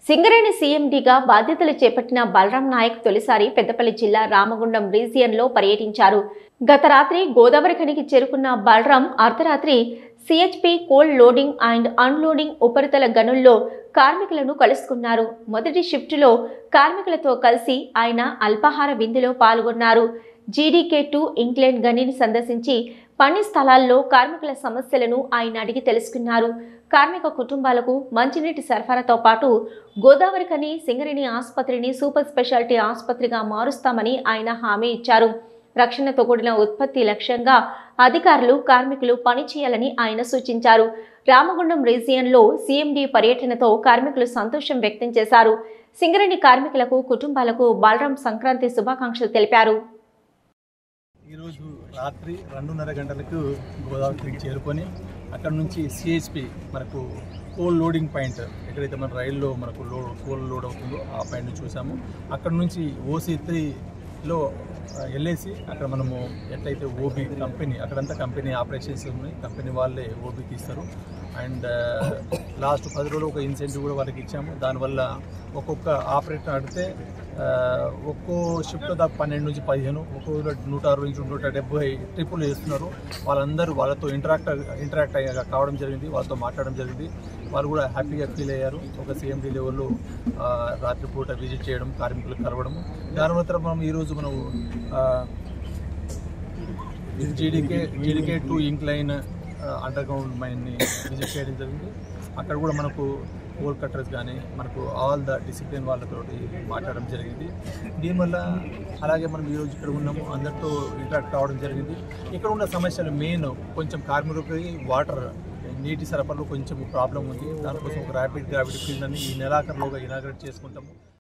సింగరేణి సీఎండీగా బాధ్యతలు చేపట్టిన బలరాం నాయక్ తొలిసారి పెద్దపల్లి జిల్లా రామగుండం రీజియన్లో పర్యటించారు. గత రాత్రి గోదావరి ఖనికి చేరుకున్న బలరాం అర్ధరాత్రి CHP cold loading and unloading ఉపరితల గనుల్లో కార్మికులను కలుసుకున్నారు. మొదటి షిఫ్టులో కార్మికులతో కలిసి ఆయన అల్పాహార విందులో పాల్గొన్నారు. జీడీకే2 ఇంక్లైన్ గనిని సందర్శించి పని స్థలాల్లో కార్మికుల సమస్యలను ఆయన అడిగి తెలుసుకున్నారు. కార్మిక కుటుంబాలకు మంచినీటి సరఫరాతో పాటు గోదావరి ఖని సింగరేణి ఆసుపత్రిని సూపర్ స్పెషాలిటీ ఆసుపత్రిగా మారుస్తామని ఆయన హామీ ఇచ్చారు. రక్షణతో కూడిన ఉత్పత్తి లక్ష్యంగా అధికారులు కార్మికులు పనిచేయాలని ఆయన సూచించారు. రామగుండం రీజియన్లో సీఎండీ పర్యటనతో కార్మికులు సంతోషం వ్యక్తం చేశారు. సింగరేణి కార్మికులకు కుటుంబాలకు బలరాం సంక్రాంతి శుభాకాంక్షలు తెలిపారు. ఈరోజు రాత్రి 2:30 గంటలకు గోదావరికి చేరుకొని అక్కడ నుంచి సిహెచ్పి మనకు కోల్డ్ లోడింగ్ పాయింట్ ఎక్కడైతే మన రైల్లో మనకు కోల్డ్ లోడ్ అవుతుందో ఆ పాయింట్ చూసాము. అక్కడ నుంచి OC3లో వెళ్ళేసి అక్కడ మనము ఎట్లయితే ఓబీ కంపెనీ అక్కడంతా కంపెనీ ఆపరేషన్స్ ఉన్నాయి, కంపెనీ వాళ్ళే ఓబీ తీస్తారు. అండ్ లాస్ట్ 10 రోజులు ఒక ఇన్సెంటివ్ కూడా వాళ్ళకి ఇచ్చాము. దానివల్ల ఒక్కొక్క ఆపరేటర్ అడిగితే ఒక్కో షిఫ్ట్లో దాకా 12 నుంచి 15 ఒక్కో 160 నుంచి 170 ట్రిప్పులు వేస్తున్నారు. వాళ్ళందరూ వాళ్ళతో ఇంటరాక్ట్ కావడం జరిగింది, వాళ్ళతో మాట్లాడడం జరిగింది. వాళ్ళు కూడా హ్యాపీగా ఫీల్ అయ్యారు. ఒక సీఎండీ లెవెల్లో రాత్రిపూట విజిట్ చేయడం, కార్మికులకు కలవడము. దాని మనం ఈరోజు మనం జీడీకే2 ఇంక్లైన్ అండర్ గ్రౌండ్ మైన్ని విజిట్ చేయడం జరిగింది. అక్కడ కూడా మనకు కోల్ కట్టర్స్ కానీ మనకు ఆల్ ద డిసిప్లిన్ వాళ్ళతో మాట్లాడడం జరిగింది. దీనివల్ల అలాగే మనం ఈరోజు ఇక్కడ ఉన్నాము, అందరితో ఇంటరాక్ట్ అవ్వడం జరిగింది. ఇక్కడ ఉన్న సమస్యలు మెయిన్ కొంచెం కార్మికులకి వాటర్ నీటి సరఫరాలో కొంచెం ప్రాబ్లం ఉంది. దానికోసం ఒక ర్యాపిడ్ గ్రావిటీ ఫీల్డ్ అని ఈ నెలాఖరులోగా ఇనాగ్రేట్ చేసుకుంటాము.